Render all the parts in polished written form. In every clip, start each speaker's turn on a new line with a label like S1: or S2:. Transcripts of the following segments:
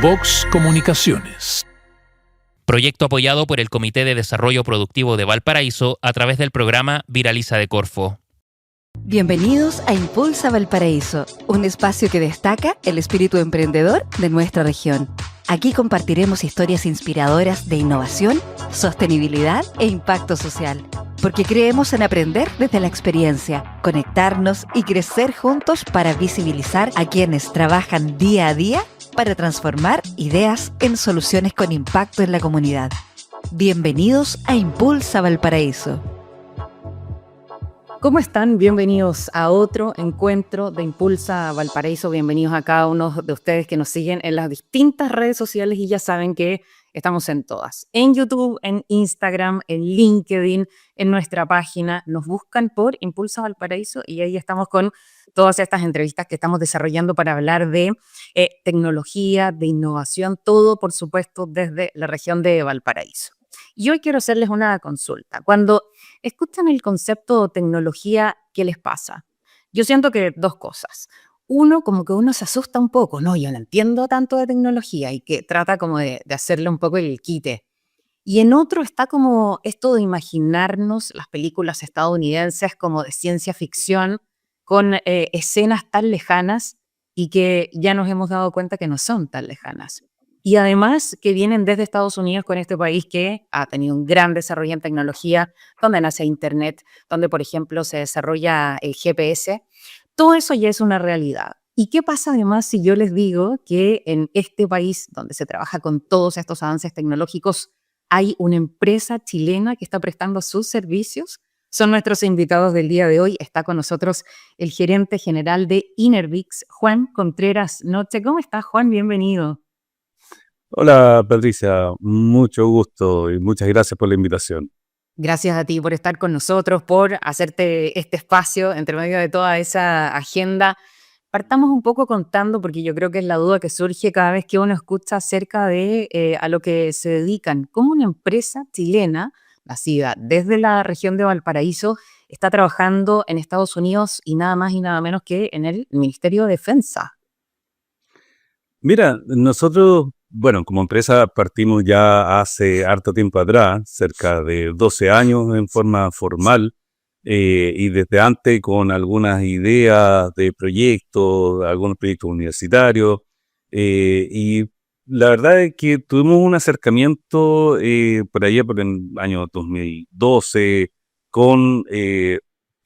S1: Vox Comunicaciones.
S2: Proyecto apoyado por el Comité de Desarrollo Productivo de Valparaíso a través del programa Viraliza de Corfo.
S3: Bienvenidos a Impulsa Valparaíso, un espacio que destaca el espíritu emprendedor de nuestra región. Aquí compartiremos historias inspiradoras de innovación, sostenibilidad e impacto social. Porque creemos en aprender desde la experiencia, conectarnos y crecer juntos para visibilizar a quienes trabajan día a día para transformar ideas en soluciones con impacto en la comunidad. Bienvenidos a Impulsa Valparaíso.
S4: ¿Cómo están? Bienvenidos a otro encuentro de Impulsa Valparaíso. Bienvenidos a cada uno de ustedes que nos siguen en las distintas redes sociales y ya saben que estamos en todas. En YouTube, en Instagram, en LinkedIn, en nuestra página. Nos buscan por Impulsa Valparaíso y ahí estamos con todas estas entrevistas que estamos desarrollando para hablar de tecnología, de innovación, todo por supuesto desde la región de Valparaíso. Y hoy quiero hacerles una consulta. Cuando escuchan el concepto tecnología, ¿qué les pasa? Yo siento que dos cosas. Uno, como que uno se asusta un poco, no, yo no entiendo tanto de tecnología y que trata como de hacerle un poco el quite. Y en otro está como esto de imaginarnos las películas estadounidenses como de ciencia ficción con escenas tan lejanas y que ya nos hemos dado cuenta que no son tan lejanas. Y además que vienen desde Estados Unidos con este país que ha tenido un gran desarrollo en tecnología, donde nace Internet, donde por ejemplo se desarrolla el GPS. Todo eso ya es una realidad. ¿Y qué pasa además si yo les digo que en este país donde se trabaja con todos estos avances tecnológicos hay una empresa chilena que está prestando sus servicios? Son nuestros invitados del día de hoy. Está con nosotros el gerente general de Inervix, Juan Contreras Noche. ¿Cómo estás, Juan? Bienvenido.
S5: Hola Patricia, mucho gusto y muchas gracias por la invitación.
S4: Gracias a ti por estar con nosotros, por hacerte este espacio entre medio de toda esa agenda. Partamos un poco contando, porque yo creo que es la duda que surge cada vez que uno escucha acerca de a lo que se dedican. ¿Cómo una empresa chilena, nacida desde la región de Valparaíso, está trabajando en Estados Unidos y nada más y nada menos que en el Ministerio de Defensa?
S5: Mira, nosotros, bueno, como empresa partimos ya hace harto tiempo atrás, cerca de 12 años en forma formal, y desde antes con algunas ideas de proyectos, algunos proyectos universitarios, y la verdad es que tuvimos un acercamiento por allá por el año 2012 con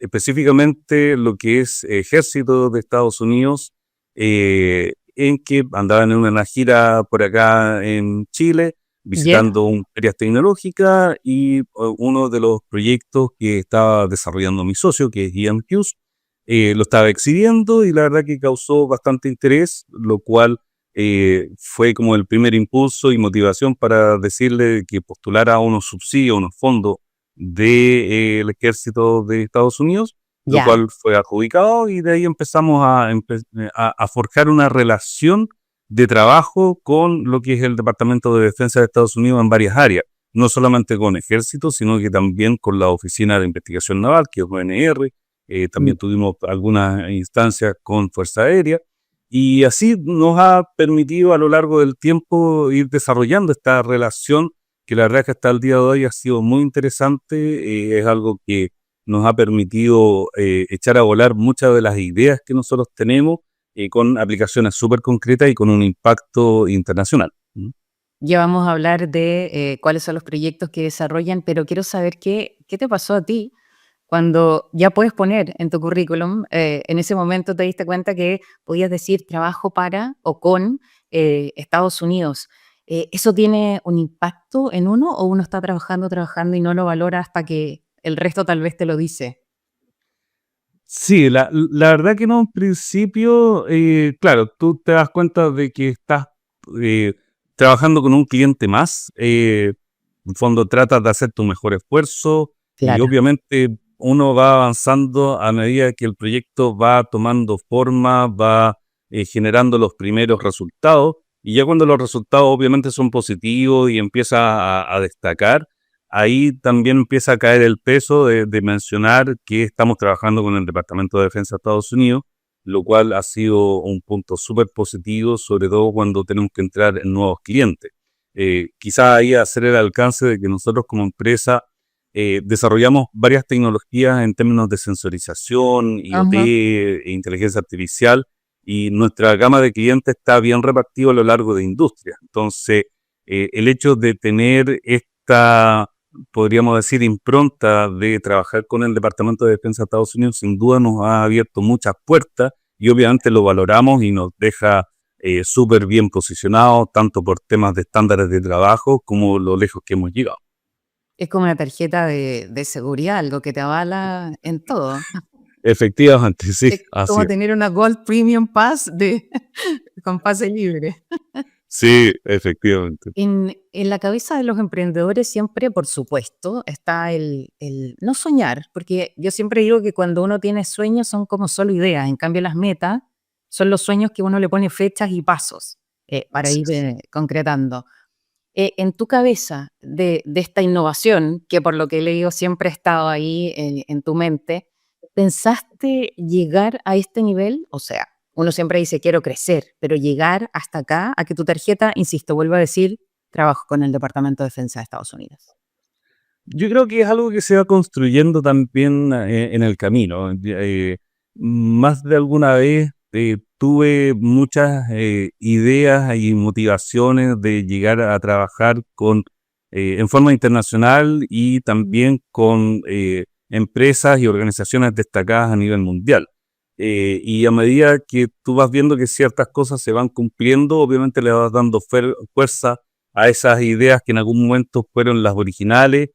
S5: específicamente lo que es Ejército de Estados Unidos, en que andaban en una gira por acá en Chile, visitando ferias tecnológicas y uno de los proyectos que estaba desarrollando mi socio, que es Ian Hughes, lo estaba exhibiendo y la verdad que causó bastante interés, lo cual fue como el primer impulso y motivación para decirle que postulara unos subsidios, unos fondos del Ejército de Estados Unidos, lo cual fue adjudicado y de ahí empezamos a forjar una relación de trabajo con lo que es el Departamento de Defensa de Estados Unidos en varias áreas, no solamente con Ejército, sino que también con la Oficina de Investigación Naval, que es ONR, también tuvimos algunas instancias con Fuerza Aérea, y así nos ha permitido a lo largo del tiempo ir desarrollando esta relación, que la verdad es que hasta el día de hoy ha sido muy interesante, es algo que nos ha permitido echar a volar muchas de las ideas que nosotros tenemos con aplicaciones súper concretas y con un impacto internacional.
S4: Ya vamos a hablar de cuáles son los proyectos que desarrollan, pero quiero saber qué te pasó a ti cuando ya puedes poner en tu currículum, en ese momento te diste cuenta que podías decir trabajo para o con Estados Unidos. ¿Eso tiene un impacto en uno o uno está trabajando y no lo valora hasta que el resto tal vez te lo dice?
S5: Sí, la verdad que no, en principio, claro, tú te das cuenta de que estás trabajando con un cliente más, en el fondo tratas de hacer tu mejor esfuerzo y
S4: Claro.
S5: obviamente uno va avanzando a medida que el proyecto va tomando forma, va generando los primeros resultados y ya cuando los resultados obviamente son positivos y empieza a destacar, ahí también empieza a caer el peso de mencionar que estamos trabajando con el Departamento de Defensa de Estados Unidos lo cual ha sido un punto súper positivo, sobre todo cuando tenemos que entrar en nuevos clientes. Quizá ahí hacer el alcance de que nosotros como empresa desarrollamos varias tecnologías en términos de sensorización, IoT,
S4: Ajá.
S5: inteligencia artificial, y nuestra gama de clientes está bien repartida a lo largo de industrias. Entonces, el hecho de tener esta, podríamos decir, impronta de trabajar con el Departamento de Defensa de Estados Unidos, sin duda nos ha abierto muchas puertas y obviamente lo valoramos y nos deja súper bien posicionados, tanto por temas de estándares de trabajo como lo lejos que hemos llegado.
S4: Es como una tarjeta de seguridad, algo que te avala en todo.
S5: Efectivamente, sí,
S4: Es
S5: así
S4: como
S5: es.
S4: tener una Gold Premium Pass con pase libre.
S5: Sí, efectivamente.
S4: En la cabeza de los emprendedores siempre, por supuesto, está el no soñar, porque yo siempre digo que cuando uno tiene sueños son como solo ideas, en cambio las metas son los sueños que uno le pone fechas y pasos para
S5: Así
S4: ir
S5: es.
S4: concretando. En tu cabeza de esta innovación, que por lo que he leído siempre ha estado ahí en tu mente, ¿pensaste llegar a este nivel? O sea, uno siempre dice quiero crecer, pero llegar hasta acá, a que tu tarjeta, insisto, vuelvo a decir, trabajo con el Departamento de Defensa de Estados Unidos.
S5: Yo creo que es algo que se va construyendo también en el camino. Más de alguna vez tuve muchas ideas y motivaciones de llegar a trabajar en forma internacional y también con empresas y organizaciones destacadas a nivel mundial. Y a medida que tú vas viendo que ciertas cosas se van cumpliendo, obviamente le vas dando fuerza a esas ideas que en algún momento fueron las originales,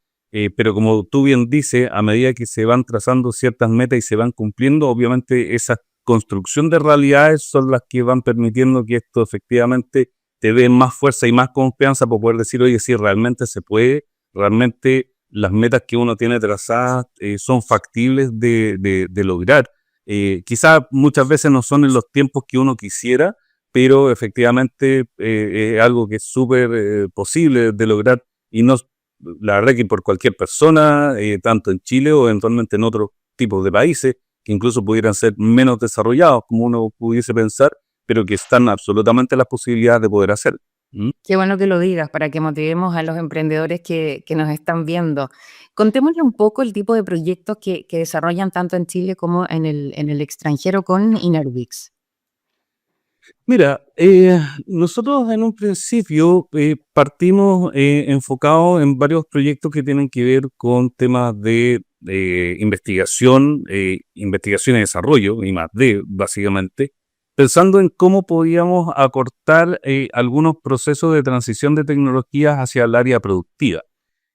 S5: pero como tú bien dices, a medida que se van trazando ciertas metas y se van cumpliendo, obviamente esa construcción de realidades son las que van permitiendo que esto efectivamente te dé más fuerza y más confianza para poder decir, oye, sí, realmente se puede, realmente las metas que uno tiene trazadas son factibles de lograr. Quizás muchas veces no son en los tiempos que uno quisiera, pero efectivamente es algo que es súper posible de lograr y no, la verdad que por cualquier persona, tanto en Chile o eventualmente en otros tipos de países, que incluso pudieran ser menos desarrollados, como uno pudiese pensar, pero que están absolutamente las posibilidades de poder hacer. ¿Mm?
S4: Qué bueno que lo digas para que motivemos a los emprendedores que nos están viendo. Contémosle un poco el tipo de proyectos que desarrollan tanto en Chile como en el extranjero con Inerwix.
S5: Mira, nosotros en un principio partimos enfocados en varios proyectos que tienen que ver con temas de investigación, investigación y desarrollo, y más de, básicamente, pensando en cómo podíamos acortar algunos procesos de transición de tecnologías hacia el área productiva.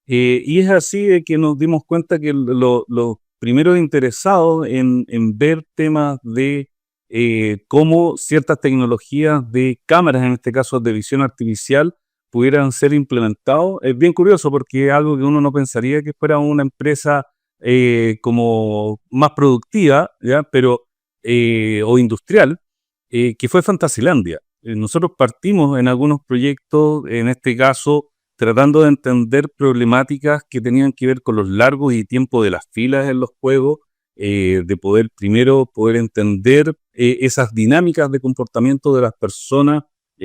S5: Y es así de que nos dimos cuenta que los primeros interesados en ver temas de cómo ciertas tecnologías de cámaras, en este caso de visión artificial, pudieran ser implementados. Es bien curioso porque es algo que uno no pensaría que fuera una empresa como más productiva, ¿ya? Pero, o industrial, que fue Fantasilandia. Nosotros partimos en algunos proyectos, en este caso, tratando de entender problemáticas que tenían que ver con los largos y tiempo de las filas en los juegos, de poder primero poder entender esas dinámicas de comportamiento de las personas,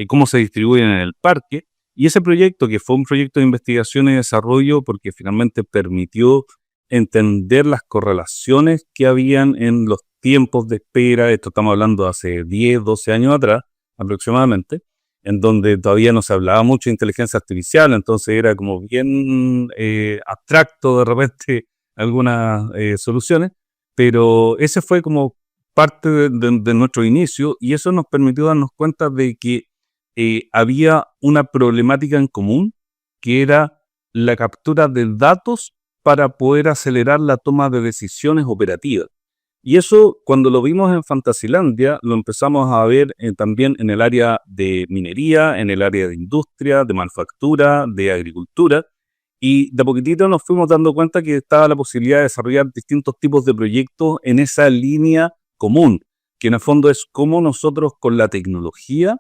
S5: cómo se distribuyen en el parque. Y ese proyecto, que fue un proyecto de investigación y desarrollo, porque finalmente permitió entender las correlaciones que habían en los tiempos de espera, esto estamos hablando de hace 10, 12 años atrás aproximadamente, en donde todavía no se hablaba mucho de inteligencia artificial, entonces era como bien abstracto de repente algunas soluciones, pero ese fue como parte de nuestro inicio y eso nos permitió darnos cuenta de que había una problemática en común, que era la captura de datos para poder acelerar la toma de decisiones operativas. Y eso, cuando lo vimos en Fantasilandia, lo empezamos a ver también en el área de minería, en el área de industria, de manufactura, de agricultura. Y de a poquitito nos fuimos dando cuenta que estaba la posibilidad de desarrollar distintos tipos de proyectos en esa línea común, que en el fondo es cómo nosotros con la tecnología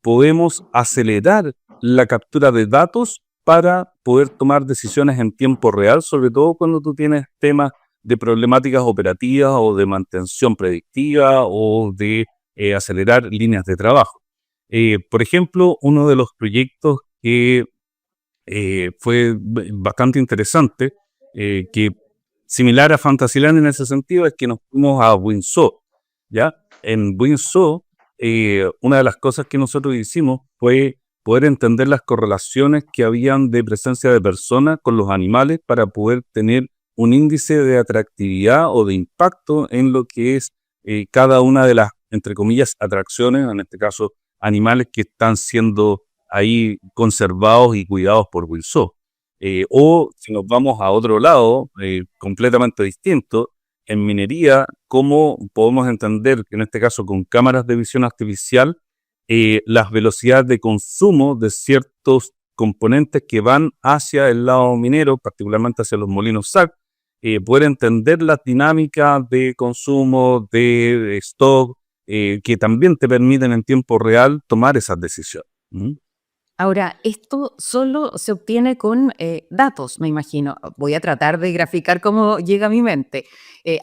S5: podemos acelerar la captura de datos para poder tomar decisiones en tiempo real, sobre todo cuando tú tienes temas de problemáticas operativas o de mantención predictiva o de acelerar líneas de trabajo. Por ejemplo, uno de los proyectos que fue bastante interesante, que similar a Fantasyland en ese sentido, es que nos fuimos a Windsor, ¿ya? En Windsor, una de las cosas que nosotros hicimos fue poder entender las correlaciones que habían de presencia de personas con los animales para poder tener un índice de atractividad o de impacto en lo que es cada una de las, entre comillas, atracciones, en este caso animales que están siendo ahí conservados y cuidados por Windsor. O si nos vamos a otro lado, completamente distinto, en minería, cómo podemos entender que en este caso con cámaras de visión artificial, las velocidades de consumo de ciertos componentes que van hacia el lado minero, particularmente hacia los molinos SAC, poder entender las dinámicas de consumo, de stock, que también te permiten en tiempo real tomar esas decisiones. ¿Mm?
S4: Ahora, esto solo se obtiene con datos, me imagino. Voy a tratar de graficar cómo llega a mi mente.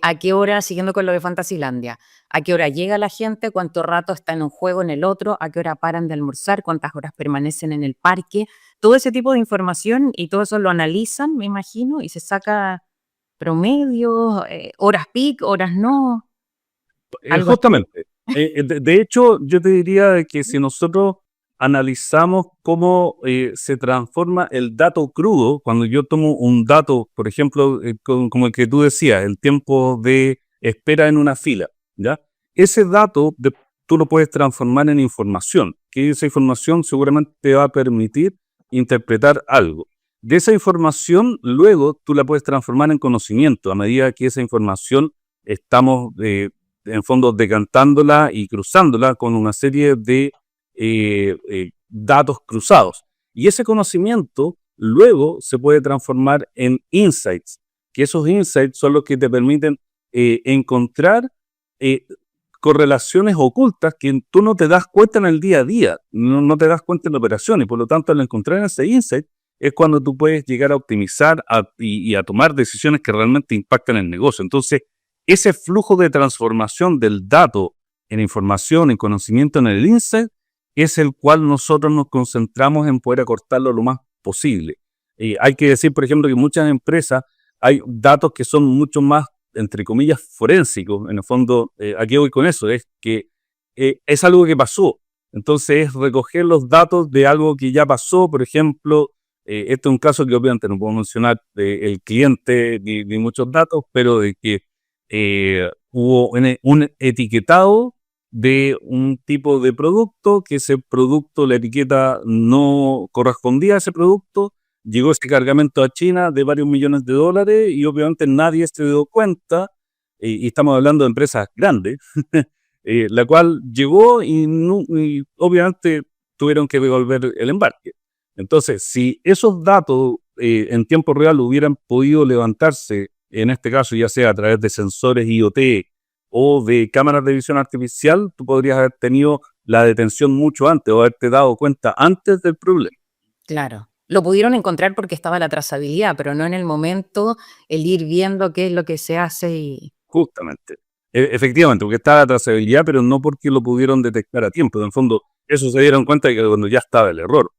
S4: ¿A qué hora, siguiendo con lo de Fantasylandia, a qué hora llega la gente, cuánto rato está en un juego, en el otro, a qué hora paran de almorzar, cuántas horas permanecen en el parque? Todo ese tipo de información y todo eso lo analizan, me imagino, y se saca promedios, horas peak, horas no, algo así.
S5: Justamente. De hecho, yo te diría de que si nosotros analizamos cómo se transforma el dato crudo, cuando yo tomo un dato, por ejemplo, como el que tú decías, el tiempo de espera en una fila, ¿ya? Ese dato tú lo puedes transformar en información, que esa información seguramente te va a permitir interpretar algo. De esa información, luego tú la puedes transformar en conocimiento, a medida que esa información estamos, en fondo, decantándola y cruzándola con una serie de datos cruzados. Y ese conocimiento luego se puede transformar en insights, que esos insights son los que te permiten encontrar correlaciones ocultas que tú no te das cuenta en el día a día, no te das cuenta en la operación, y por lo tanto al encontrar ese insight es cuando tú puedes llegar a optimizar y a tomar decisiones que realmente impactan el negocio. Entonces, ese flujo de transformación del dato en información, en conocimiento, en el insight, es el cual nosotros nos concentramos en poder acortarlo lo más posible. Hay que decir, por ejemplo, que en muchas empresas hay datos que son mucho más, entre comillas, forensicos. En el fondo, ¿a qué voy con eso? Es que es algo que pasó. Entonces, es recoger los datos de algo que ya pasó. Por ejemplo, este es un caso que obviamente no puedo mencionar el cliente ni muchos datos, pero de que hubo un etiquetado de un tipo de producto, que ese producto, la etiqueta no correspondía a ese producto, llegó ese cargamento a China de varios millones de dólares y obviamente nadie se dio cuenta, y estamos hablando de empresas grandes, la cual llegó y obviamente tuvieron que devolver el embarque. Entonces, si esos datos en tiempo real hubieran podido levantarse, en este caso ya sea a través de sensores IoT o de cámaras de visión artificial, tú podrías haber tenido la detención mucho antes o haberte dado cuenta antes del problema.
S4: Claro. Lo pudieron encontrar porque estaba la trazabilidad, pero no en el momento el ir viendo qué es lo que se hace y...
S5: Justamente. Efectivamente, porque estaba la trazabilidad, pero no porque lo pudieron detectar a tiempo. En el fondo, eso se dieron cuenta de que cuando ya estaba el error.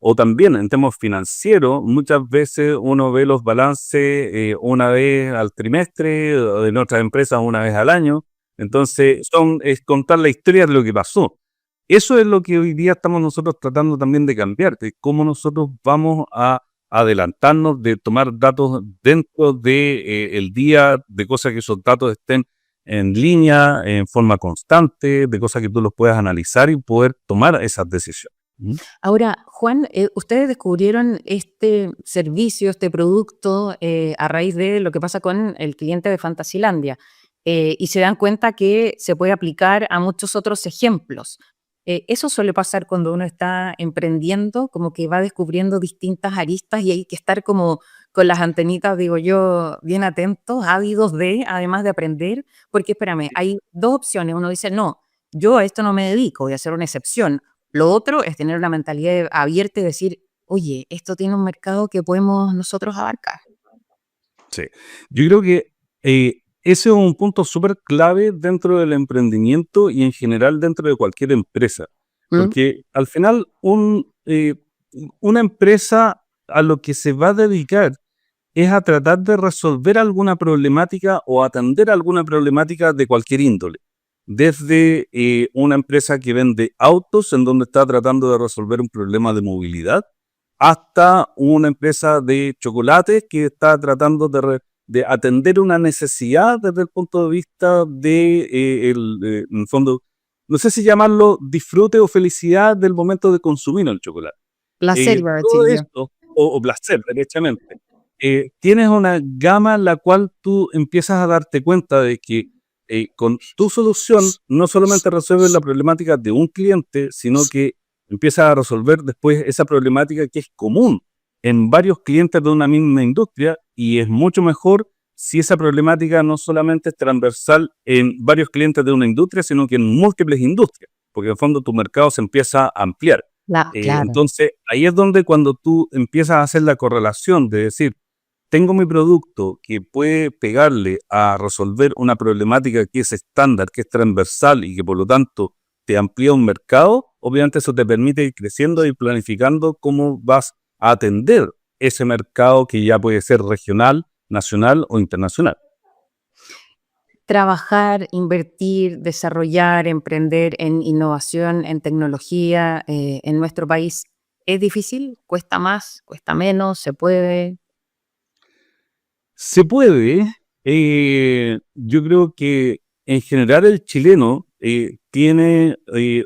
S5: O también en temas financieros, muchas veces uno ve los balances una vez al trimestre, o de nuestras empresas una vez al año. Entonces, es contar la historia de lo que pasó. Eso es lo que hoy día estamos nosotros tratando también de cambiar, de cómo nosotros vamos a adelantarnos, de tomar datos dentro del día, de cosas que esos datos estén en línea, en forma constante, de cosas que tú los puedas analizar y poder tomar esas decisiones.
S4: Ahora, Juan, ustedes descubrieron este servicio, este producto, a raíz de lo que pasa con el cliente de Fantasylandia, y se dan cuenta que se puede aplicar a muchos otros ejemplos. Eso suele pasar cuando uno está emprendiendo, como que va descubriendo distintas aristas y hay que estar como con las antenitas, digo yo, bien atentos, ávidos de, además de aprender, porque espérame, hay dos opciones. Uno dice, no, yo a esto no me dedico, voy a hacer una excepción. Lo otro es tener una mentalidad abierta y decir, oye, esto tiene un mercado que podemos nosotros abarcar.
S5: Sí, yo creo que Ese es un punto súper clave dentro del emprendimiento y en general dentro de cualquier empresa. Porque al final una empresa a lo que se va a dedicar es a tratar de resolver alguna problemática o atender alguna problemática de cualquier índole. Desde una empresa que vende autos en donde está tratando de resolver un problema de movilidad, hasta una empresa de chocolates que está tratando de atender una necesidad desde el punto de vista en el fondo, no sé si llamarlo disfrute o felicidad del momento de consumir el chocolate.
S4: Placer, iba a decir
S5: Todo
S4: yo.
S5: esto, o placer, derechamente. Tienes una gama en la cual tú empiezas a darte cuenta de que con tu solución no solamente resuelves la problemática de un cliente, sino que empiezas a resolver después esa problemática que es común en varios clientes de una misma industria, y es mucho mejor si esa problemática no solamente es transversal en varios clientes de una industria, sino que en múltiples industrias, porque en el fondo tu mercado se empieza a ampliar.
S4: Claro.
S5: Entonces, ahí es donde cuando tú empiezas a hacer la correlación de decir, tengo mi producto que puede pegarle a resolver una problemática que es estándar, que es transversal y que por lo tanto te amplía un mercado, obviamente eso te permite ir creciendo y planificando cómo vas a atender ese mercado que ya puede ser regional, nacional o internacional.
S4: Trabajar, invertir, desarrollar, emprender en innovación, en tecnología en nuestro país, ¿es difícil? ¿Cuesta más? ¿Cuesta menos? ¿Se puede?
S5: Se puede. Yo creo que en general el chileno tiene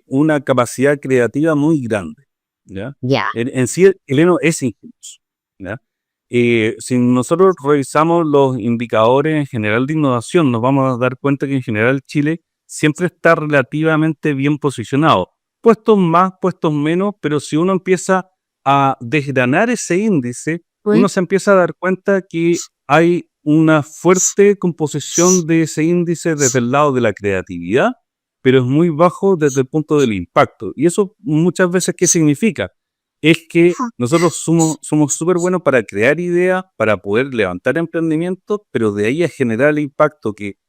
S5: una capacidad creativa muy grande, ¿ya?
S4: Ya.
S5: En sí el chileno es ingenioso, ¿ya? Si nosotros revisamos los indicadores en general de innovación, nos vamos a dar cuenta que en general Chile siempre está relativamente bien posicionado. Puestos más, puestos menos, pero si uno empieza a desgranar ese índice, uno se empieza a dar cuenta que hay una fuerte composición de ese índice desde el lado de la creatividad, pero es muy bajo desde el punto del impacto. Y eso muchas veces, ¿qué significa? Es que nosotros somos súper buenos para crear ideas, para poder levantar emprendimientos, pero de ahí a generar el impacto que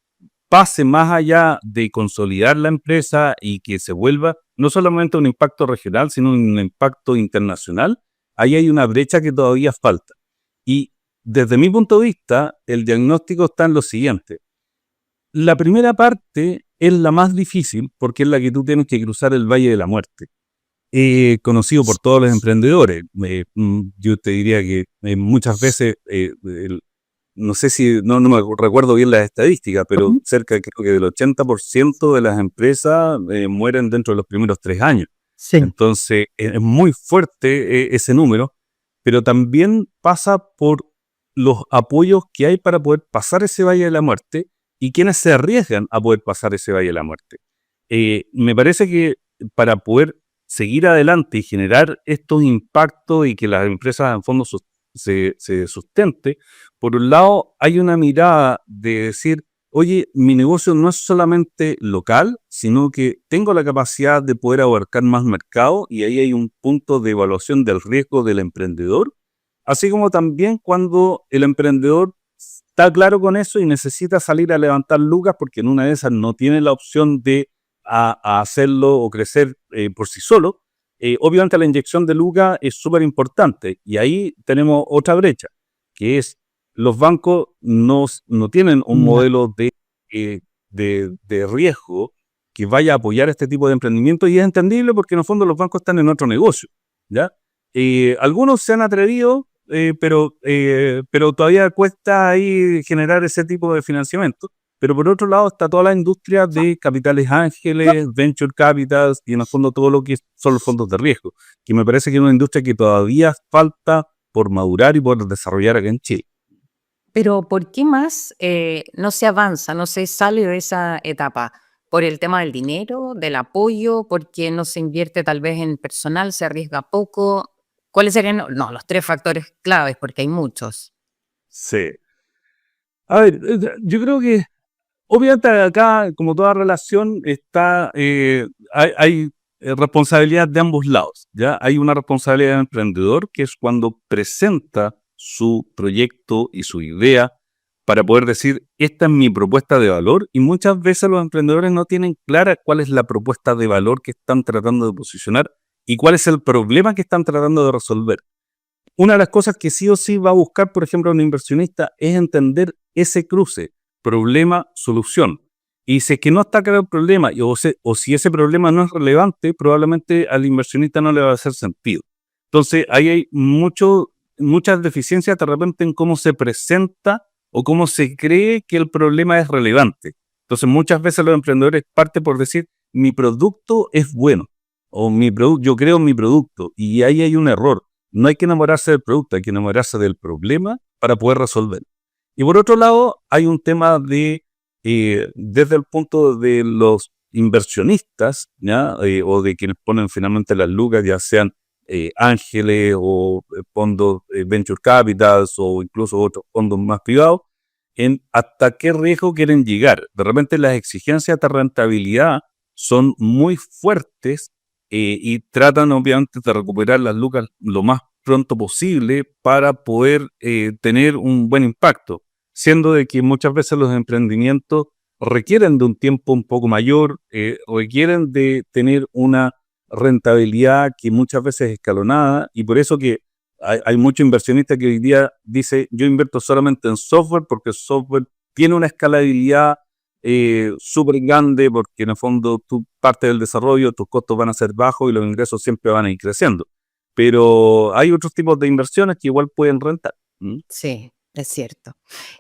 S5: pase más allá de consolidar la empresa y que se vuelva no solamente un impacto regional, sino un impacto internacional, ahí hay una brecha que todavía falta. Y desde mi punto de vista, el diagnóstico está en lo siguiente. La primera parte es la más difícil porque es la que tú tienes que cruzar el Valle de la Muerte. Conocido por todos los emprendedores. Yo te diría que muchas veces, no sé si, no me recuerdo bien las estadísticas, pero cerca creo que del 80% de las empresas mueren dentro de los primeros 3 años.
S4: Sí.
S5: Entonces, es muy fuerte ese número, pero también pasa por los apoyos que hay para poder pasar ese Valle de la Muerte y quienes se arriesgan a poder pasar ese Valle de la Muerte. Me parece que para poder seguir adelante y generar estos impactos y que las empresas en fondo se sustente, por un lado hay una mirada de decir, oye, mi negocio no es solamente local, sino que tengo la capacidad de poder abarcar más mercado, y ahí hay un punto de evaluación del riesgo del emprendedor, así como también cuando el emprendedor está claro con eso y necesita salir a levantar lucas porque en una de esas no tiene la opción de a hacerlo o crecer por sí solo. Obviamente la inyección de lucas es súper importante, y ahí tenemos otra brecha, que es los bancos no tienen un modelo de riesgo que vaya a apoyar este tipo de emprendimiento, y es entendible porque en el fondo los bancos están en otro negocio, ¿ya? Algunos se han atrevido, pero todavía cuesta ahí generar ese tipo de financiamiento. Pero por otro lado está toda la industria de capitales ángeles, venture capitals y en el fondo todo lo que son los fondos de riesgo, que me parece que es una industria que todavía falta por madurar y por desarrollar acá en Chile.
S4: Pero ¿por qué más no se avanza, no se sale de esa etapa? ¿Por el tema del dinero, del apoyo? ¿Porque no se invierte tal vez en personal, se arriesga poco? ¿Cuáles serían los 3 factores claves? Porque hay muchos.
S5: Sí. A ver, yo creo que obviamente acá, como toda relación, está hay responsabilidad de ambos lados, ¿ya? Hay una responsabilidad del emprendedor, que es cuando presenta su proyecto y su idea para poder decir, esta es mi propuesta de valor, y muchas veces los emprendedores no tienen clara cuál es la propuesta de valor que están tratando de posicionar y cuál es el problema que están tratando de resolver. Una de las cosas que sí o sí va a buscar, por ejemplo, un inversionista es entender ese cruce, problema-solución. Y si es que no está claro el problema, o si ese problema no es relevante, probablemente al inversionista no le va a hacer sentido. Entonces, ahí hay muchas deficiencias de repente en cómo se presenta o cómo se cree que el problema es relevante. Entonces, muchas veces los emprendedores parten por decir, mi producto es bueno, o yo creo en mi producto, y ahí hay un error. No hay que enamorarse del producto, hay que enamorarse del problema para poder resolver. Y por otro lado, hay un tema desde el punto de los inversionistas, ¿ya? O de quienes ponen finalmente las lucas, ya sean ángeles o fondos venture capitals o incluso otros fondos más privados, en hasta qué riesgo quieren llegar. De repente las exigencias de rentabilidad son muy fuertes y tratan obviamente de recuperar las lucas lo más pronto posible para poder tener un buen impacto, siendo de que muchas veces los emprendimientos requieren de un tiempo un poco mayor, requieren de tener una rentabilidad que muchas veces es escalonada, y por eso que hay muchos inversionistas que hoy día dicen, yo invierto solamente en software porque el software tiene una escalabilidad súper grande, porque en el fondo tú partes del desarrollo, tus costos van a ser bajos y los ingresos siempre van a ir creciendo. Pero hay otros tipos de inversiones que igual pueden rentar.
S4: Sí, es cierto.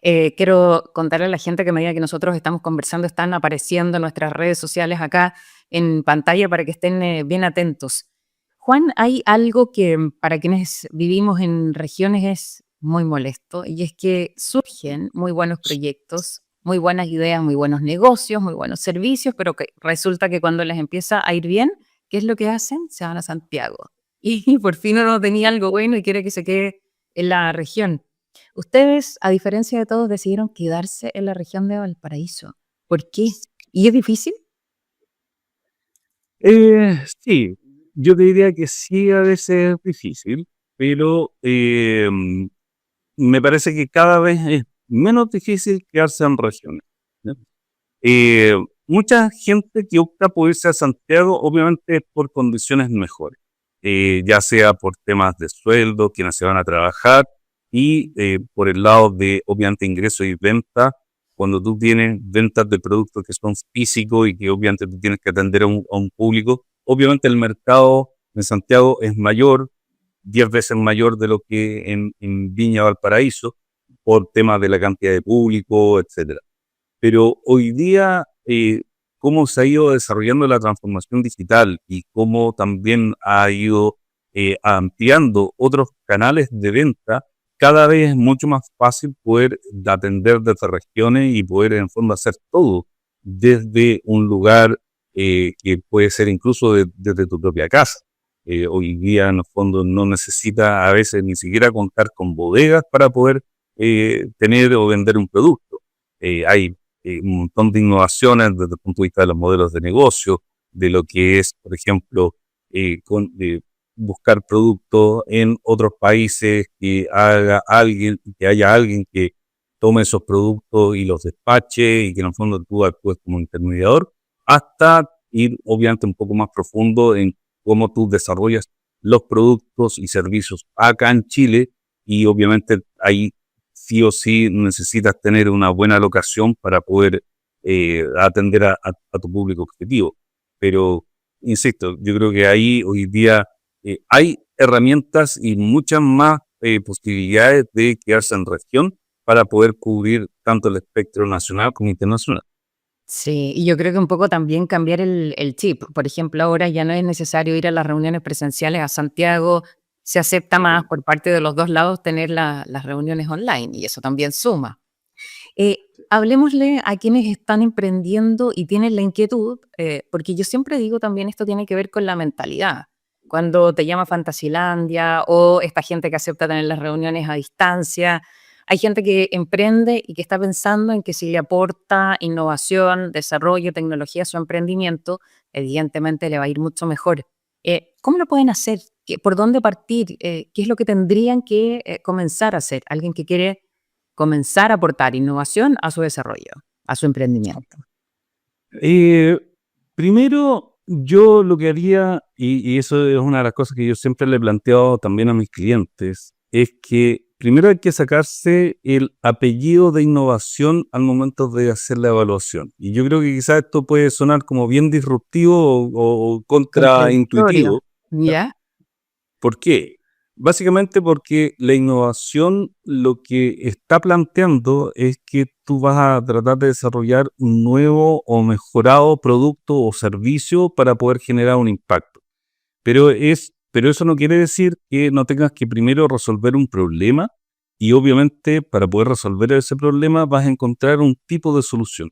S4: Quiero contarle a la gente que a medida que nosotros estamos conversando están apareciendo nuestras redes sociales acá en pantalla para que estén bien atentos. Juan, hay algo que para quienes vivimos en regiones es muy molesto, y es que surgen muy buenos proyectos, muy buenas ideas, muy buenos negocios, muy buenos servicios, pero que resulta que cuando les empieza a ir bien, ¿qué es lo que hacen? Se van a Santiago. Y por fin uno tenía algo bueno y quiere que se quede en la región. Ustedes, a diferencia de todos, decidieron quedarse en la región de Valparaíso. ¿Por qué? ¿Y es difícil?
S5: Sí, yo te diría que sí, a veces es difícil, pero me parece que cada vez es menos difícil quedarse en regiones, ¿ya? Eh, Mucha gente que opta por irse a Santiago, obviamente es por condiciones mejores, ya sea por temas de sueldo, quienes se van a trabajar, y por el lado de, obviamente, ingresos y ventas. Cuando tú tienes ventas de productos que son físicos y que obviamente tú tienes que atender a un público, obviamente el mercado en Santiago es mayor, 10 veces mayor de lo que en Viña Valparaíso, por temas de la cantidad de público, etcétera. Pero hoy día, cómo se ha ido desarrollando la transformación digital y cómo también ha ido ampliando otros canales de venta, cada vez es mucho más fácil poder atender desde regiones y poder en el fondo hacer todo desde un lugar que puede ser incluso desde tu propia casa. Hoy día en el fondo no necesita a veces ni siquiera contar con bodegas para poder tener o vender un producto. Hay un montón de innovaciones desde el punto de vista de los modelos de negocio, de lo que es, por ejemplo, buscar productos en otros países, que haya alguien que tome esos productos y los despache y que en el fondo tú actúes como intermediador, hasta ir obviamente un poco más profundo en cómo tú desarrollas los productos y servicios acá en Chile, y obviamente ahí sí o sí necesitas tener una buena locación para poder atender a tu público objetivo. Pero, insisto, yo creo que ahí hoy día hay herramientas y muchas más posibilidades de quedarse en región para poder cubrir tanto el espectro nacional como internacional.
S4: Sí, y yo creo que un poco también cambiar el chip. Por ejemplo, ahora ya no es necesario ir a las reuniones presenciales a Santiago, se acepta más por parte de los dos lados tener las reuniones online, y eso también suma. Hablemosle a quienes están emprendiendo y tienen la inquietud, porque yo siempre digo también esto tiene que ver con la mentalidad. Cuando te llama Fantasilandia o esta gente que acepta tener las reuniones a distancia, hay gente que emprende y que está pensando en que si le aporta innovación, desarrollo, tecnología a su emprendimiento, evidentemente le va a ir mucho mejor. ¿Cómo lo pueden hacer? ¿Por dónde partir? ¿Qué es lo que tendrían que comenzar a hacer? Alguien que quiere comenzar a aportar innovación a su desarrollo, a su emprendimiento?
S5: Primero, yo lo que haría, y eso es una de las cosas que yo siempre le he planteado también a mis clientes, es que primero hay que sacarse el apellido de innovación al momento de hacer la evaluación. Y yo creo que quizás esto puede sonar como bien disruptivo o
S4: Contradictorio,
S5: contraintuitivo.
S4: ¿ya?
S5: ¿Por qué? Básicamente porque la innovación lo que está planteando es que tú vas a tratar de desarrollar un nuevo o mejorado producto o servicio para poder generar un impacto. Pero eso no quiere decir que no tengas que primero resolver un problema y obviamente para poder resolver ese problema vas a encontrar un tipo de solución.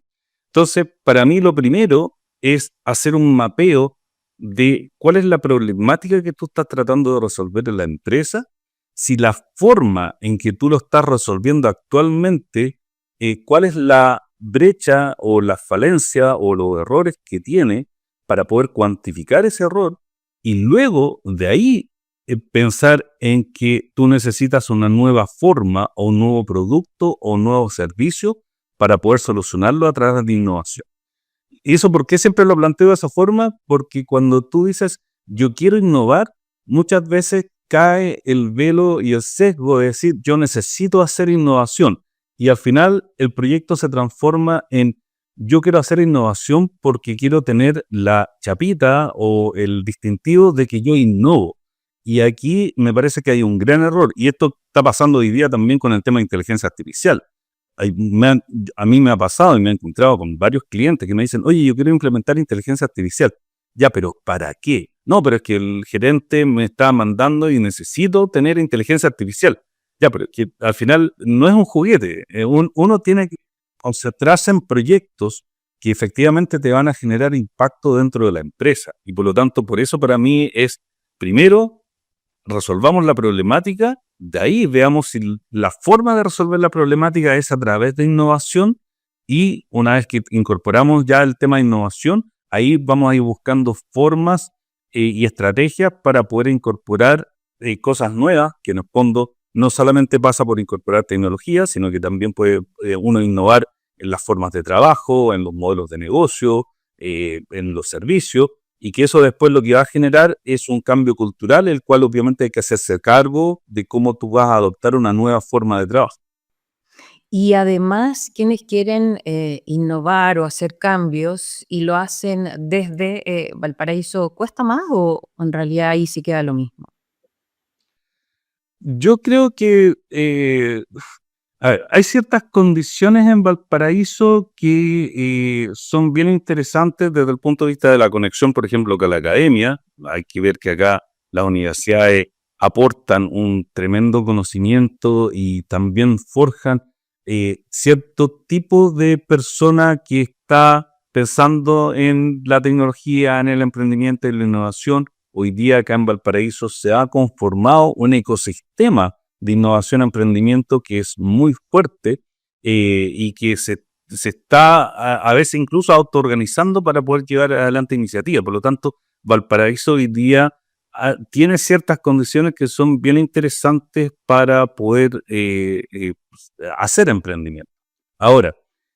S5: Entonces, para mí lo primero es hacer un mapeo de cuál es la problemática que tú estás tratando de resolver en la empresa, si la forma en que tú lo estás resolviendo actualmente, cuál es la brecha o la falencia o los errores que tiene para poder cuantificar ese error y luego de ahí pensar en que tú necesitas una nueva forma o un nuevo producto o un nuevo servicio para poder solucionarlo a través de innovación. ¿Y eso por qué siempre lo planteo de esa forma? Porque cuando tú dices, yo quiero innovar, muchas veces cae el velo y el sesgo de decir, yo necesito hacer innovación. Y al final el proyecto se transforma en, yo quiero hacer innovación porque quiero tener la chapita o el distintivo de que yo innovo. Y aquí me parece que hay un gran error. Y esto está pasando hoy día también con el tema de inteligencia artificial. A mí me ha pasado y me he encontrado con varios clientes que me dicen, oye, yo quiero implementar inteligencia artificial. Ya, pero ¿para qué? No, pero es que el gerente me está mandando y necesito tener inteligencia artificial. Ya, pero es que al final no es un juguete. Uno tiene que concentrarse en proyectos que efectivamente te van a generar impacto dentro de la empresa. Y por lo tanto, por eso para mí es, primero, resolvamos la problemática, de ahí veamos si la forma de resolver la problemática es a través de innovación y una vez que incorporamos ya el tema de innovación, ahí vamos a ir buscando formas y estrategias para poder incorporar cosas nuevas, que en el fondo no solamente pasa por incorporar tecnología, sino que también puede uno innovar en las formas de trabajo, en los modelos de negocio, en los servicios, y que eso después lo que va a generar es un cambio cultural, el cual obviamente hay que hacerse cargo de cómo tú vas a adoptar una nueva forma de trabajo.
S4: Y además, quienes quieren innovar o hacer cambios y lo hacen desde Valparaíso, ¿cuesta más o en realidad ahí sí queda lo mismo?
S5: Yo creo que a ver, hay ciertas condiciones en Valparaíso que son bien interesantes desde el punto de vista de la conexión, por ejemplo, con la academia. Hay que ver que acá las universidades aportan un tremendo conocimiento y también forjan cierto tipo de persona que está pensando en la tecnología, en el emprendimiento y la innovación. Hoy día acá en Valparaíso se ha conformado un ecosistema de innovación y emprendimiento que es muy fuerte y que se está a veces incluso autoorganizando para poder llevar adelante iniciativas. Por lo tanto, Valparaíso hoy día tiene ciertas condiciones que son bien interesantes para poder hacer emprendimiento. Ahora,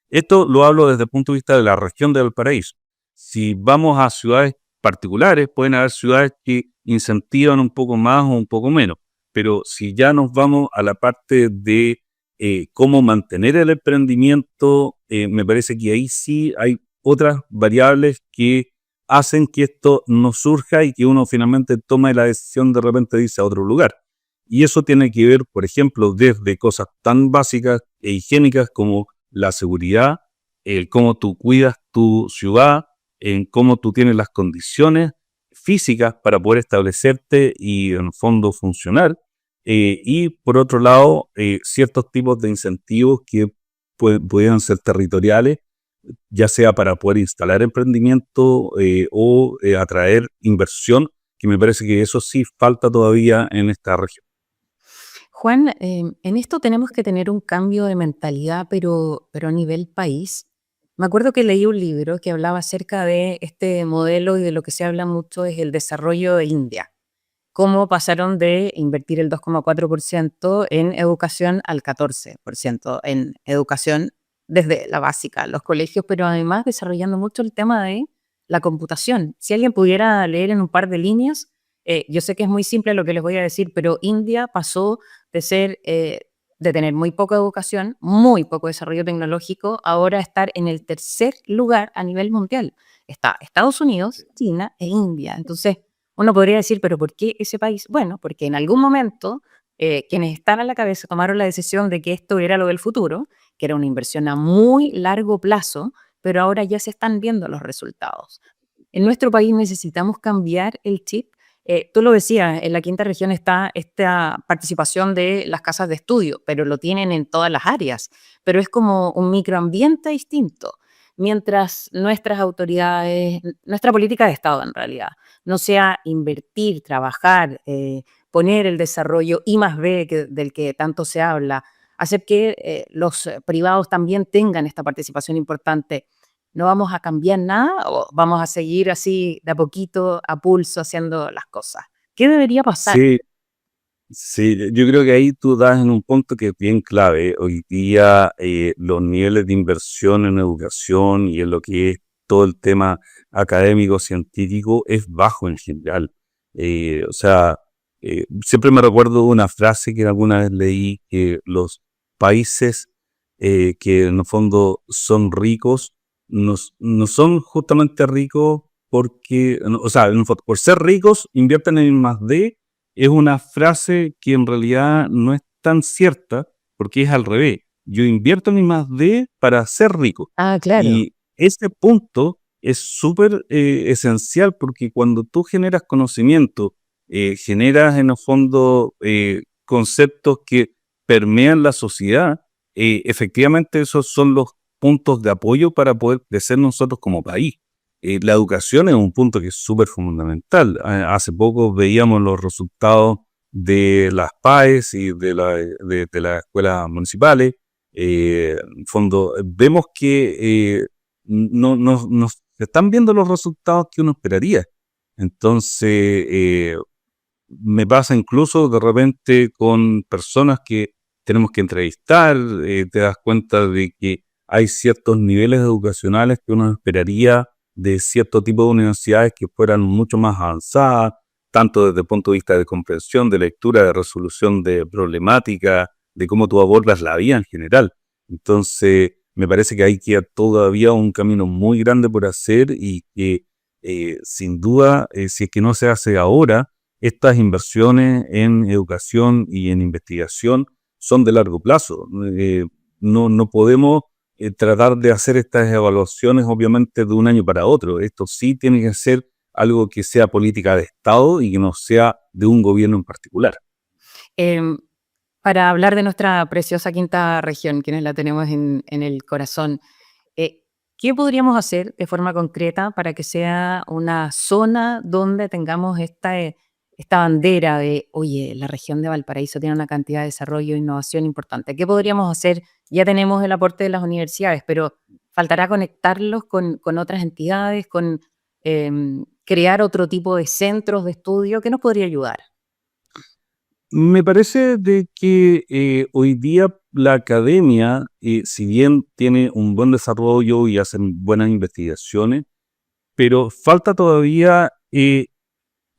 S5: esto lo hablo desde el punto de vista de la región de Valparaíso. Si vamos a ciudades particulares, pueden haber ciudades que incentivan un poco más o un poco menos. Pero si ya nos vamos a la parte de cómo mantener el emprendimiento, me parece que ahí sí hay otras variables que hacen que esto no surja y que uno finalmente tome la decisión de repente de irse a otro lugar. Y eso tiene que ver, por ejemplo, desde cosas tan básicas e higiénicas como la seguridad, el cómo tú cuidas tu ciudad, en cómo tú tienes las condiciones físicas para poder establecerte y en el fondo funcionar. Y por otro lado, ciertos tipos de incentivos que pudieran ser territoriales, ya sea para poder instalar emprendimiento o atraer inversión, que me parece que eso sí falta todavía en esta región.
S4: Juan, en esto tenemos que tener un cambio de mentalidad, pero a nivel país. Me acuerdo que leí un libro que hablaba acerca de este modelo y de lo que se habla mucho es el desarrollo de India, cómo pasaron de invertir el 2,4% en educación al 14% en educación desde la básica, los colegios, pero además desarrollando mucho el tema de la computación. Si alguien pudiera leer en un par de líneas, yo sé que es muy simple lo que les voy a decir, pero India pasó de ser, de tener muy poca educación, muy poco desarrollo tecnológico, ahora a estar en el tercer lugar a nivel mundial. Está Estados Unidos, China e India. Entonces, uno podría decir, ¿pero por qué ese país? Bueno, porque en algún momento quienes están a la cabeza tomaron la decisión de que esto era lo del futuro, que era una inversión a muy largo plazo, pero ahora ya se están viendo los resultados. En nuestro país necesitamos cambiar el chip. Tú lo decías, en la quinta región está esta participación de las casas de estudio, pero lo tienen en todas las áreas, pero es como un microambiente distinto. Mientras nuestras autoridades, nuestra política de Estado en realidad, no sea invertir, trabajar, poner el desarrollo I+D del que tanto se habla, hacer que los privados también tengan esta participación importante. ¿No vamos a cambiar nada o vamos a seguir así de a poquito, a pulso, haciendo las cosas? ¿Qué debería pasar?
S5: Sí, sí, yo creo que ahí tú das en un punto que es bien clave. Hoy día los niveles de inversión en educación y en lo que es todo el tema académico, científico, es bajo en general. O sea, siempre me recuerdo una frase que alguna vez leí, que los países que en el fondo son ricos, no son justamente ricos porque, o sea, en el fondo, por ser ricos, invierten en I+D. Es una frase que en realidad no es tan cierta porque es al revés. Yo invierto en I+D para ser rico.
S4: Ah, claro.
S5: Y ese punto es súper esencial porque cuando tú generas conocimiento, generas en el fondo conceptos que permean la sociedad, efectivamente esos son los puntos de apoyo para poder crecer nosotros como país. La educación es un punto que es súper fundamental. Hace poco veíamos los resultados de las PAES y de las escuelas municipales. En fondo, vemos que no se están viendo los resultados que uno esperaría. Entonces, me pasa incluso de repente con personas que tenemos que entrevistar, te das cuenta de que hay ciertos niveles educacionales que uno esperaría de cierto tipo de universidades que fueran mucho más avanzadas, tanto desde el punto de vista de comprensión, de lectura, de resolución de problemática, de cómo tú abordas la vida en general. Entonces, me parece que hay que todavía un camino muy grande por hacer y que sin duda, si es que no se hace ahora, estas inversiones en educación y en investigación son de largo plazo. No podemos tratar de hacer estas evaluaciones obviamente de un año para otro. Esto sí tiene que ser algo que sea política de Estado y que no sea de un gobierno en particular.
S4: Para hablar de nuestra preciosa quinta región, quienes la tenemos en el corazón, ¿qué podríamos hacer de forma concreta para que sea una zona donde tengamos esta bandera de, oye, la región de Valparaíso tiene una cantidad de desarrollo e innovación importante? ¿Qué podríamos hacer? Ya tenemos el aporte de las universidades, pero faltará conectarlos con otras entidades, con crear otro tipo de centros de estudio. ¿Qué nos podría ayudar?
S5: Me parece de que hoy día la academia, si bien tiene un buen desarrollo y hacen buenas investigaciones, pero falta todavía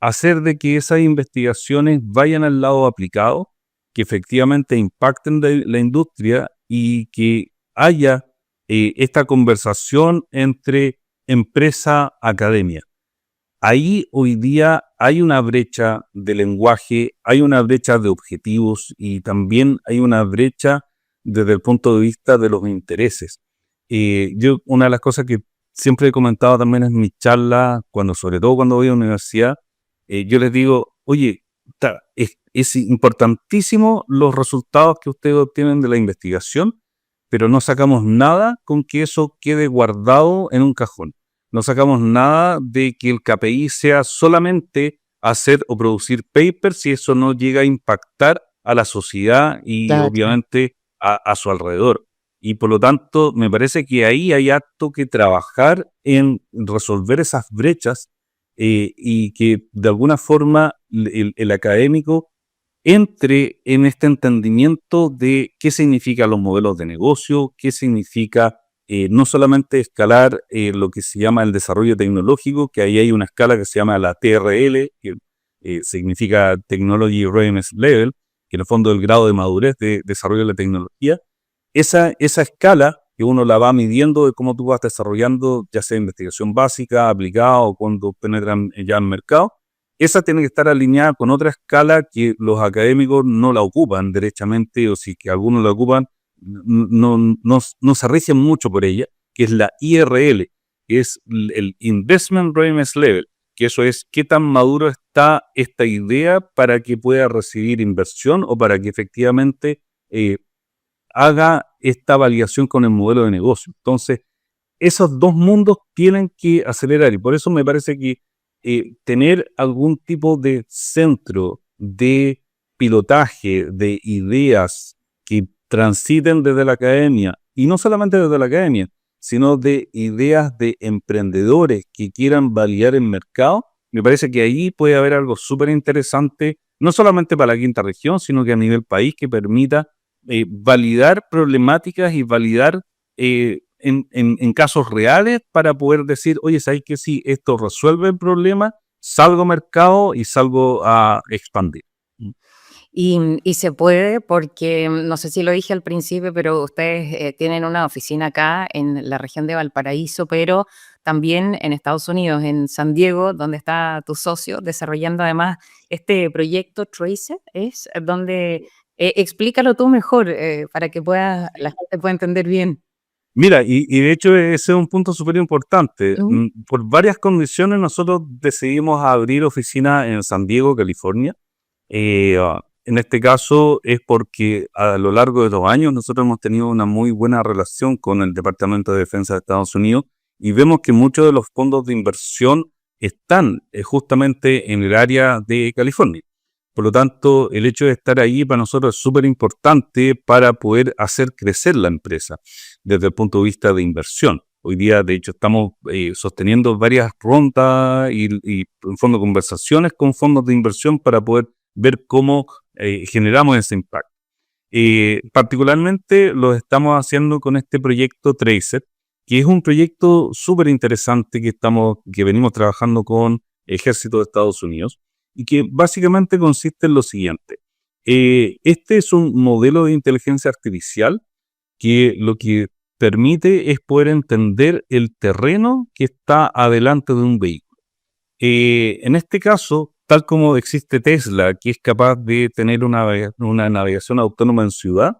S5: hacer de que esas investigaciones vayan al lado aplicado, que efectivamente impacten la industria y que haya esta conversación entre empresa-academia. Ahí hoy día hay una brecha de lenguaje, hay una brecha de objetivos y también hay una brecha desde el punto de vista de los intereses. Una de las cosas que siempre he comentado también en mis charlas, sobre todo cuando voy a la universidad, yo les digo, oye, es importantísimo los resultados que ustedes obtienen de la investigación, pero no sacamos nada con que eso quede guardado en un cajón. No sacamos nada de que el KPI sea solamente hacer o producir papers si eso no llega a impactar a la sociedad y
S4: Claro.
S5: obviamente a su alrededor. Y por lo tanto, me parece que ahí hay harto que trabajar en resolver esas brechas y que de alguna forma el académico entre en este entendimiento de qué significan los modelos de negocio, qué significa no solamente escalar lo que se llama el desarrollo tecnológico, que ahí hay una escala que se llama la TRL, que significa Technology Readiness Level, que en el fondo es el grado de madurez de desarrollo de la tecnología. Esa escala que uno la va midiendo de cómo tú vas desarrollando, ya sea investigación básica, aplicada o cuando penetran ya en el mercado, esa tiene que estar alineada con otra escala que los académicos no la ocupan derechamente, o si que algunos la ocupan, no se rigen mucho por ella, que es la IRL, que es el Investment Readiness Level, que eso es qué tan maduro está esta idea para que pueda recibir inversión o para que efectivamente haga esta validación con el modelo de negocio. Entonces, esos dos mundos tienen que acelerar y por eso me parece que tener algún tipo de centro de pilotaje de ideas que transiten desde la academia, y no solamente desde la academia, sino de ideas de emprendedores que quieran validar el mercado, me parece que ahí puede haber algo súper interesante, no solamente para la quinta región, sino que a nivel país, que permita validar problemáticas y validar en casos reales para poder decir, oye, ¿sabes qué? Si esto resuelve el problema, salgo a mercado y salgo a expandir.
S4: Y se puede porque, no sé si lo dije al principio, pero ustedes tienen una oficina acá en la región de Valparaíso, pero también en Estados Unidos, en San Diego, donde está tu socio, desarrollando además este proyecto Tracer, es donde, explícalo tú mejor para que la gente pueda entender bien.
S5: Mira, y de hecho ese es un punto súper importante. Por varias condiciones nosotros decidimos abrir oficina en San Diego, California. En este caso es porque a lo largo de los años nosotros hemos tenido una muy buena relación con el Departamento de Defensa de Estados Unidos y vemos que muchos de los fondos de inversión están justamente en el área de California. Por lo tanto, el hecho de estar ahí para nosotros es súper importante para poder hacer crecer la empresa desde el punto de vista de inversión. Hoy día, de hecho, estamos sosteniendo varias rondas y en fondo conversaciones con fondos de inversión para poder ver cómo generamos ese impacto. Particularmente lo estamos haciendo con este proyecto Tracer, que es un proyecto súper interesante que venimos trabajando con Ejército de Estados Unidos y que básicamente consiste en lo siguiente. Este es un modelo de inteligencia artificial que lo que permite es poder entender el terreno que está adelante de un vehículo. En este caso, tal como existe Tesla, que es capaz de tener una navegación autónoma en ciudad,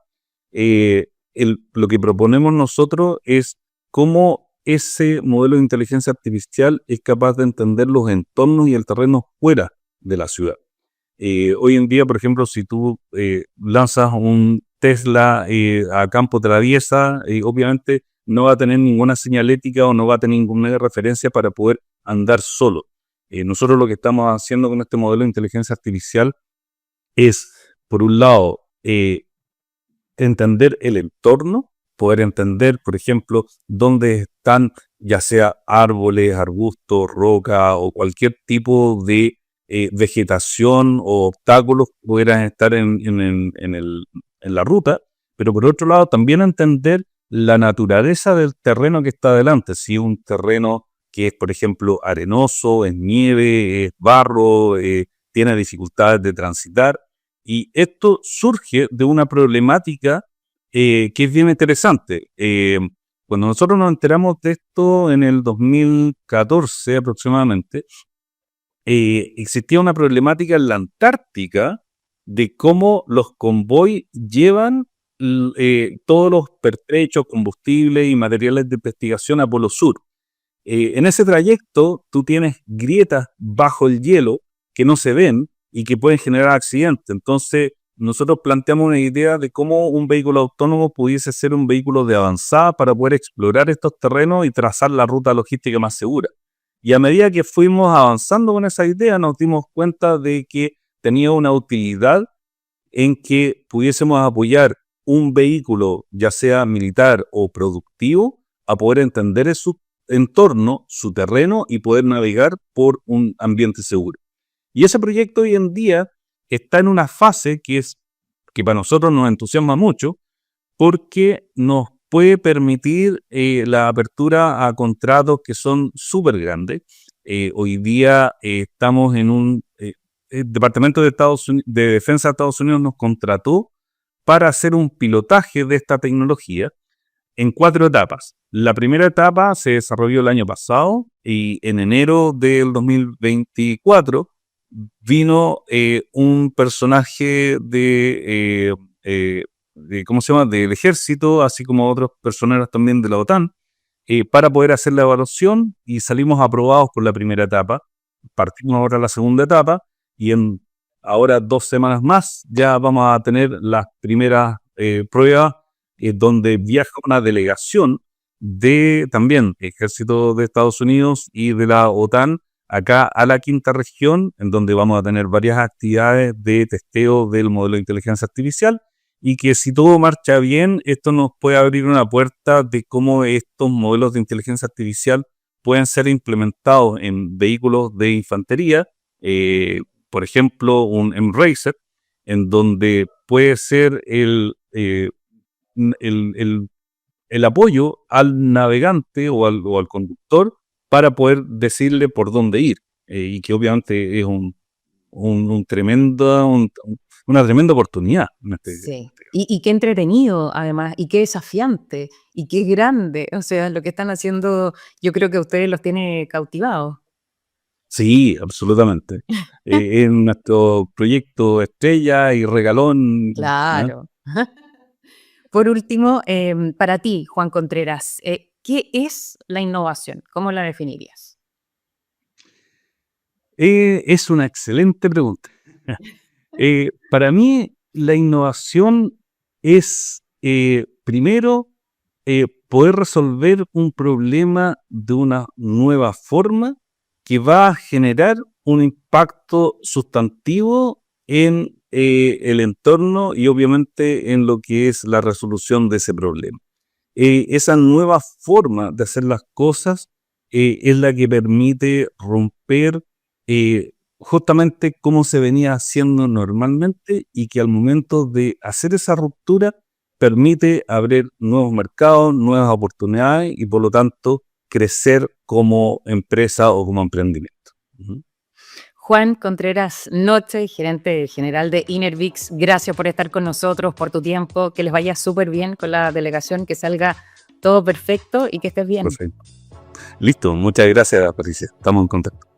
S5: lo que proponemos nosotros es cómo ese modelo de inteligencia artificial es capaz de entender los entornos y el terreno fuera de la ciudad. Hoy en día, por ejemplo, si tú lanzas un Tesla a campo traviesa, obviamente no va a tener ninguna señalética o no va a tener ninguna referencia para poder andar solo. Nosotros lo que estamos haciendo con este modelo de inteligencia artificial es, por un lado, entender el entorno, poder entender, por ejemplo, dónde están, ya sea árboles, arbustos, roca o cualquier tipo de vegetación o obstáculos que pudieran estar en la ruta, pero por otro lado también entender la naturaleza del terreno que está adelante, si es un terreno que es, por ejemplo, arenoso, es nieve, es barro, tiene dificultades de transitar, y esto surge de una problemática que es bien interesante. Cuando nosotros nos enteramos de esto en el 2014 aproximadamente, existía una problemática en la Antártica de cómo los convoys llevan todos los pertrechos, combustibles y materiales de investigación a Polo Sur. En ese trayecto tú tienes grietas bajo el hielo que no se ven y que pueden generar accidentes. Entonces nosotros planteamos una idea de cómo un vehículo autónomo pudiese ser un vehículo de avanzada para poder explorar estos terrenos y trazar la ruta logística más segura. Y a medida que fuimos avanzando con esa idea nos dimos cuenta de que tenía una utilidad en que pudiésemos apoyar un vehículo, ya sea militar o productivo, a poder entender esos entorno, su terreno y poder navegar por un ambiente seguro. Y ese proyecto hoy en día está en una fase que para nosotros nos entusiasma mucho porque nos puede permitir la apertura a contratos que son súper grandes. Hoy día estamos en el Departamento de Defensa de Estados Unidos nos contrató para hacer un pilotaje de esta tecnología en 4 etapas. La primera etapa se desarrolló el año pasado y en enero del 2024 vino un personaje ¿cómo se llama?, del ejército, así como otros personeros también de la OTAN, para poder hacer la evaluación y salimos aprobados por la primera etapa. Partimos ahora la segunda etapa y ahora 2 semanas más ya vamos a tener las primeras pruebas donde viaja una delegación de también Ejército de Estados Unidos y de la OTAN acá a la 5ª región, en donde vamos a tener varias actividades de testeo del modelo de inteligencia artificial y que si todo marcha bien, esto nos puede abrir una puerta de cómo estos modelos de inteligencia artificial pueden ser implementados en vehículos de infantería, por ejemplo, un M-Racer, en donde puede ser el apoyo al navegante o al conductor para poder decirle por dónde ir, y que obviamente es una tremenda oportunidad.
S4: Sí. Y qué entretenido, además, y qué desafiante, y qué grande. O sea, lo que están haciendo, yo creo que a ustedes los tiene cautivados.
S5: Sí, absolutamente. Es nuestro proyecto estrella y regalón.
S4: Claro. Por último, para ti, Juan Contreras, ¿qué es la innovación? ¿Cómo la definirías?
S5: Es una excelente pregunta. Para mí, la innovación es, primero, poder resolver un problema de una nueva forma que va a generar un impacto sustantivo en el entorno y obviamente en lo que es la resolución de ese problema. Esa nueva forma de hacer las cosas es la que permite romper justamente cómo se venía haciendo normalmente y que al momento de hacer esa ruptura permite abrir nuevos mercados, nuevas oportunidades y por lo tanto crecer como empresa o como emprendimiento. Uh-huh.
S4: Juan Contreras Noche, gerente general de Inervix, gracias por estar con nosotros, por tu tiempo, que les vaya súper bien con la delegación, que salga todo perfecto y que estés bien.
S5: Perfecto. Listo, muchas gracias, Patricia. Estamos en contacto.